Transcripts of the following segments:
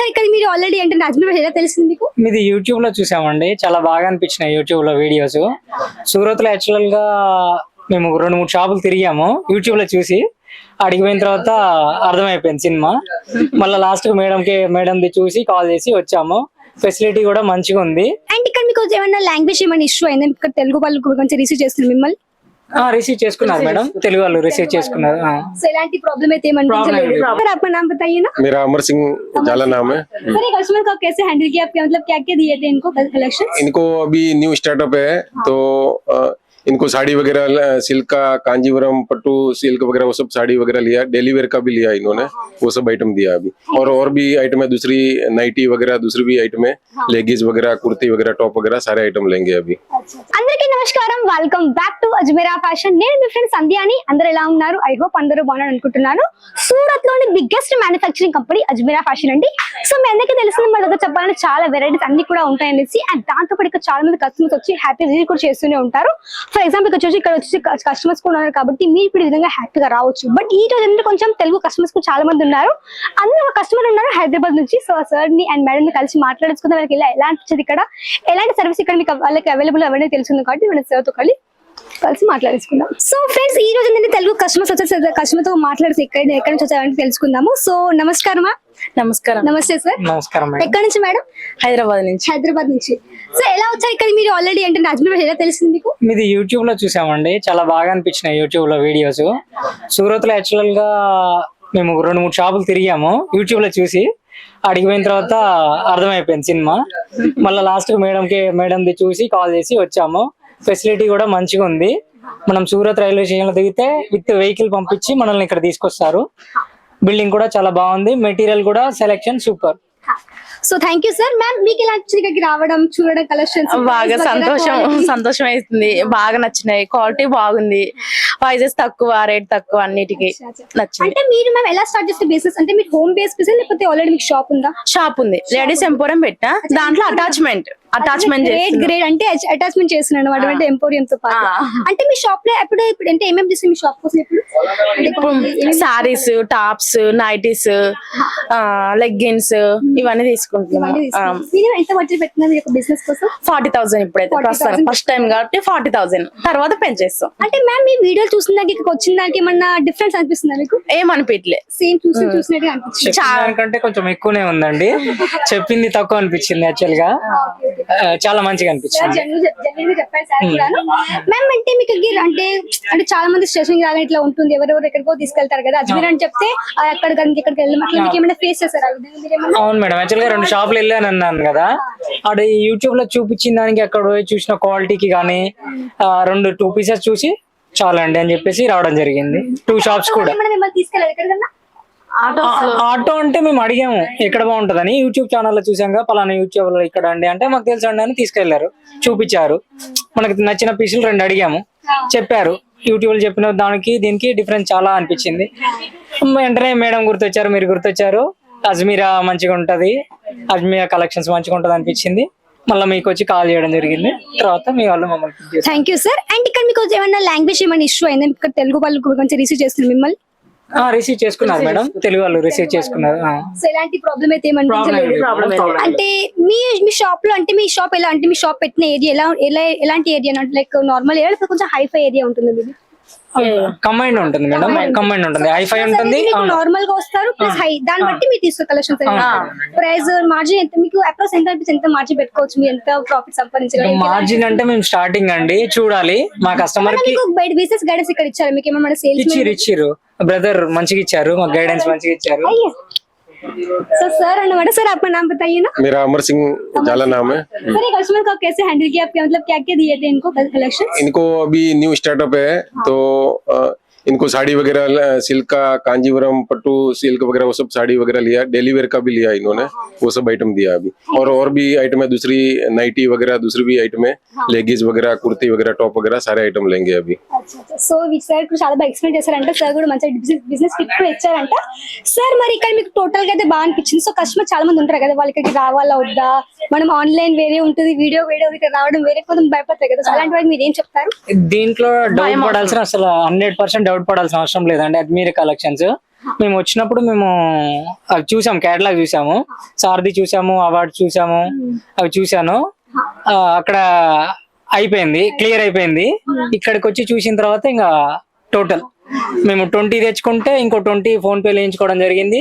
వచ్చారు ఇక్కడ మీరు ఆల్రెడీ అంటే అజ్మీర్ ఎలా తెలిసింది మీకు? మీది యూట్యూబ్ లో చూసామండి, చాలా బాగా అనిపించినాయి యూట్యూబ్ లో వీడియోస్. సూరత్ లో యాక్చువల్ గా మేము 2-3 షాపులు తిరిగాము యూట్యూబ్ లో చూసి. అడిగిపోయిన తర్వాత అర్థమైపోయింది సినిమా. మళ్ళీ లాస్ట్ మేడంది చూసి కాల్ చేసి వచ్చాము. ఫెసిలిటీ కూడా మంచిగా ఉంది. అండ్ ఇక్కడ మీకు ఏమైనా లాంగ్వేజ్ ఏమైనా ఇష్యూ అయిందా? ఇక్కడ తెలుగు వాళ్ళు కొంచెం రిసీవ్ చేస్తున్నారు మిమ్మల్ని? రిసీవ్ చేసుకున్నారు మేడం, తెలుగు వాళ్ళు రిసీవ్ చేసుకున్నారు. సో ఎలాంటి ప్రాబ్లం అయితే ఏమనిపించలేదు? सर आपका नाम बताइए ना। मेरा अमर सिंह जाला नाम है। सर ये कस्टमर को कैसे हैंडल किया आपके, मतलब क्या क्या दिए थे इनको कलेक्शन? इनको अभी न्यू स्टार्टअप है तो इनको साड़ी वगैरह सिल्क का, कांजीवरम पट्टू सिल्क वगैरह वो सब साड़ी वगैरह लिया, डेली वेयर का भी लिया इन्होंने, वो सब आइटम दिया अभी। और भी आइटम है, दूसरी नाइटी वगैरह दूसरी भी आइटम है, लेगीज वगैरह कुर्ती वगैरह टॉप वगैरह सारे आइटम लेंगे अभी। అందరికీ నమస్కారం, welcome back to Ajmeera fashion. నేను మీ ఫ్రెండ్ సంధ్యాని. అందరూ ఎలా ఉన్నారు? ఐ హోప్ అందరూ బాగున్నారు అనుకుంటున్నాను. సూరత్ లోని biggest manufacturing company Ajmeera fashion అండి. సో మీ అందరికీ తెలిసింది, మన దగ్గర చెప్పాలంటే చాలా వెరైటీస్ అన్ని కూడా ఉంటాయనేసి. అండ్ దాంతో పాటు ఇక్కడ చాలా మంది కస్టమర్స్ వచ్చి హ్యాపీ విజిట్ కూడా చేస్తూనే ఉంటారు. ఫర్ ఎగ్జాంపుల్ ఇక్కడ వచ్చి కస్టమర్స్ కూడా ఉన్నారు కాబట్టి మీరు ఇప్పుడు ఈ విధంగా హ్యాపీగా రావచ్చు. బట్ ఈ రోజు ఏంటంటే కొంచెం తెలుగు కస్టమర్స్ కూడా చాలా మంది ఉన్నారు. అందరూ ఒక కస్టమర్ ఉన్నారు హైదరాబాద్ నుంచి. సో సార్ ని అండ్ మేడం ని కలిసి మాట్లాడుకుందాం. వాళ్ళకి ఎలా అనిపించింది, ఇక్కడ ఎలాంటి సర్వీస్ ఇక్కడ మీకు వాళ్ళకి అవైలబుల్ అవన్నీ తెలుస్తుంది కాబట్టి మన సార్ తో కలిసి మాట్లాడేసుకుందాం. సో ఫ్రెండ్స్, ఈ రోజు ఏంటంటే తెలుగు కస్టమర్స్ వచ్చేసి కస్టమర్ తో మాట్లాడేసి ఎక్కడి నుంచి వచ్చారంటే తెలుసుకుందాము. సో నమస్కారమా. నమస్కారం. నమస్తే సార్. నమస్కారం. ఎక్కడి నుంచి మేడం? హైదరాబాద్ నుంచి. హైదరాబాద్ నుంచి. సో ఎలా వచ్చారు ఇక్కడ మీరు ఆల్రెడీ అంటే అజ్మీర్ ఎలా తెలిసింది మీకు? మీది యూట్యూబ్ లో చూసామండి, చాలా బాగా అనిపించినాయి యూట్యూబ్ లో వీడియోస్. సూరత్ లో యాక్చువల్ గా మేము 2-3 షాపులు తిరిగాము యూట్యూబ్ లో చూసి. అడిగిపోయిన తర్వాత అర్థమైపోయింది సినిమా. మళ్ళీ లాస్ట్ మేడంది చూసి కాల్ చేసి వచ్చాము. ఫెసిలిటీ కూడా మంచిగా ఉంది. మనం సూరత్ రైల్వే స్టేషన్ లో దిగితే విత్ వెహికల్ పంపించి మనల్ని ఇక్కడ తీసుకొస్తారు. బిల్డింగ్ కూడా చాలా బాగుంది, మెటీరియల్ కూడా selection super. So thank you sir. Ma'am మీకు ఎలా నచ్చింది ఇక్కడికి రావడం, చూడడం, కలెక్షన్స్? బాగా సంతోషం అవుతుంది, బాగా నచ్చినాయి, క్వాలిటీ బాగుంది, ప్రైజెస్ తక్కువ, రేట్ తక్కువ, అన్నిటికీ నచ్చింది. అంటే మీరు మ్యామ్ ఎలా స్టార్ట్ చేస్తే బిజినెస్? అంటే మీరు హోమ్ బేస్ బిజినెస్ లేకపోతే ఆల్రెడీ మీకు షాప్ ఉందా? షాప్ ఉంది, లేడీస్ ఎంపోరియం పెట్టా, దాంట్లో అటాచ్మెంట్ గ్రేడ్ అంటే అటాచ్మెంట్ చేస్తున్నాను అన్నమాట ఎంపోరియం తో పాటు. అంటే మీ షాప్ లో ఇప్పుడు అంటే ఏమేమి చేస్తారు మీ షాప్ కోసం? ఇప్పుడు సారీస్, టాప్స్, నైటీస్, లెగ్గిన్స్ ఇవన్నీ తీసుకుంటున్నాం. ఎంత బడ్జెట్ పెట్టినా మీరు బిజినెస్ కోసం? 40,000 ఇప్పుడైతే ప్రస్తుతం ఫస్ట్ టైం కాబట్టి 40,000, తర్వాత పెంచేస్తాం. అంటే మ్యామ్ మీ వీడియోలు చూసిన దానికి ఇక్కడికి వచ్చిన దానికి ఏమన్నా డిఫరెన్స్ అనిపిస్తుందా మీకు? ఏమనిపించలే, సేమ్ చూసినట్టుగా అనిపిస్తుంది. చాలా కంటే కొంచెం ఎక్కువనే ఉందండి, చెప్పింది తక్కువ అనిపించింది. యాక్చువల్ గా చాలా మంచిగా అనిపించింది. మ్యామ్ అంటే మీకు అంటే చాలా మంది స్టేషన్ రాగా ఇట్లా ఉంటుంది, ఎవరెవరు ఎక్కడికో తీసుకెళ్తారు కదా, అజ్మీర్ అని చెప్తే అక్కడ ఇక్కడికి వెళ్ళి మీకు ఏమైనా ఫేస్ చేస్తారా? అవును మేడం, యాక్చువల్ గా 2 షాపులు వెళ్ళాను అన్నాను కదా, అది యూట్యూబ్ లో చూపించిన దానికి అక్కడ చూసిన క్వాలిటీకి కానీ 2 పీసెస్ చూసి చాలండి అని చెప్పేసి రావడం జరిగింది. 2 షాప్స్ కూడా. తీసుకెళ్ళాలి ఎక్కడికన్నా? ఆటో అంటే మేము అడిగాము ఎక్కడ బాగుంటదని, యూట్యూబ్ ఛానల్లో చూసాం పలానా యూట్యూబ్ లో ఇక్కడ అండి అంటే మాకు తెలుసు అండి అని తీసుకెళ్లారు, చూపించారు. మనకి నచ్చిన పీసులు 2 అడిగాము, చెప్పారు. యూట్యూబ్ లో చెప్పిన దానికి దీనికి డిఫరెన్స్ చాలా అనిపించింది. వెంటనే మేడం గుర్తొచ్చారు, మీరు గుర్తొచ్చారు. అజ్మీరా మంచిగా ఉంటది, అజ్మీరా కలెక్షన్స్ మంచిగా ఉంటది అనిపించింది. మళ్ళీ మీకు వచ్చి కాల్ చేయడం జరిగింది. తర్వాత మీ వాళ్ళు మమ్మల్ని. Thank you sir. అండ్ ఇక్కడ మీకు ఏమైనా లాంగ్వేజ్ ఏమైనా ఇష్యూ అయిందా? ఇక్కడ తెలుగు వాళ్ళు కొంచెం రిసీవ్ చేస్తున్నారు మిమ్మల్ని? రిసీవ్ చేసుకున్నారు మేడం, తెలుగు వాళ్ళు రిసీవ్ చేసుకున్నారు. సో ఎలాంటి ప్రాబ్లం అయితే ఏమనిపించలేదు? అంటే మీ షాప్ లో అంటే మీ షాప్ ఎలా అంటే మీ షాప్ పెట్టిన ఏరియా ఎలాంటి ఏరియా? లైక్ నార్మల్ ఏరియా కొంచెం హైఫై ఏరియా ఉంటుంది ఇది? కంబైండ్ ఉంటుంది మేడం, కంబైండ్ ఉంటుంది, హైఫై ఉంటుంది. నార్మల్ గా వస్తారు ప్లస్ హై, దాన్ని బట్టి మీరు తీసుకునే కలెక్షన్స్ ప్రైస్ మార్జిన్ ఎంత మీకు అప్రాక్స్ ఎంత మార్జిన్ పెట్టుకోవచ్చు? మీరు ఎంత ప్రాఫిట్ సంపాదించాలి? మార్జిన్ అంటే మేము స్టార్టింగ్ అండి చూడాలి, మా కస్టమర్ కి బిజినెస్ గైడెన్స్ ఇక్కడ ఇచ్చారు మీకు? ఏమన్నా సేల్స్ ఇచ్చిర్రు బ్రదర్, మంచిగా ఇచ్చారు, మాకు గైడెన్స్ మంచిగా ఇచ్చారు. सर सर अनवाड़ा सर आपका नाम बताइए ना। मेरा अमर सिंह जाला नाम है। सर ये कस्टमर को कैसे हैंडल किया आपके, मतलब क्या क्या दिए थे इनको कलेक्शन? इनको अभी न्यू स्टार्टअप है तो इनको साड़ी वगैरह सिल्क का, कांजीवरम पट्टू सिल्क वगैरह वो सब साड़ी वगैरह लिया, डेली वेयर का भी लिया इन्होंने, वो सब आइटम दिया अभी। और भी आइटम है, दूसरी नाइटी वगैरह दूसरी भी आइटम है, लेगीज वगैरह कुर्ती वगैरह टॉप वगैरह सारे आइटम लेंगे अभी। సో సార్ చాలా బాగా ఎక్స్ప్లెయిన్ చేశారంట, సార్ కూడా మంచి బిజినెస్ టిప్ కూడా ఇచ్చారంట. సార్ మరి ఇక్కడ మీకు టోటల్ గా అయితే బాగా అనిపించింది. సో కస్టమర్ చాలా మంది ఉంటారు కదా, వాళ్ళకి ఇక్కడికి రావాలా వద్దా, మనం ఆన్లైన్ వేరే ఉంటుంది, వీడియో ఇక్కడ రావడం వేరే, కొంచెం భయపడతారు కదా, అలాంటి వాళ్ళకి మీరు ఏం చెప్తారు? దీంట్లో డౌట్ పడాల్సిన అసలు 100% డౌట్ పడాల్సిన అవసరం లేదండి. అజ్మీర్ కలెక్షన్స్ మేము వచ్చినప్పుడు మేము అవి చూసాం, కేటలాగ్ చూసాము, సారథి చూసాము, అవార్డు చూసాము, అవి చూసాను. అక్కడ అయిపోయింది, క్లియర్ అయిపోయింది. ఇక్కడికి వచ్చి చూసిన తర్వాత ఇంకా టోటల్ మేము 20 తెచ్చుకుంటే ఇంకో 20 ఫోన్ పే వేయించుకోవడం జరిగింది,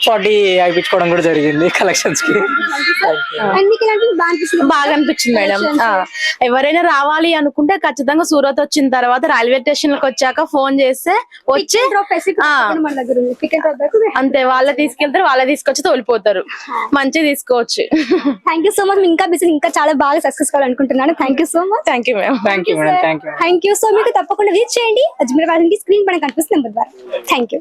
40 అయిపించుకోవడం కూడా జరిగింది కలెక్షన్స్ కి. అండ్ మీకు ఇలాంటివి బాగా అనిపిస్తుంది? బాగా అనిపించింది మేడం. ఎవరైనా రావాలి అనుకుంటే ఖచ్చితంగా సూరత్ వచ్చిన తర్వాత రైల్వే స్టేషన్ కి వచ్చాక ఫోన్ చేస్తే వచ్చి మన దగ్గర ఉంది. పిక్ అండ్ డ్రాప్ దగ్గర. అంతే, వాళ్ళే తీసుకెళ్తారు, వాళ్ళే తీసుకొచ్చి తోలిపోతారు. మంచిగా తీసుకోవచ్చు. Thank you so much. ఇంకా బిజినెస్ ఇంకా చాలా బాగా సక్సెస్ కావాలనుకుంటున్నాను. Thank you so much. Thank you madam. Thank you madam, thank you. Thank you. So మీకు తప్పకుండా విజిట్ చేయండి అజ్మీర్ ఫ్యాషన్ కి. స్క్రీన్ పైన కనిపిస్తుంది నెంబర్ ద్వారా. Thank you.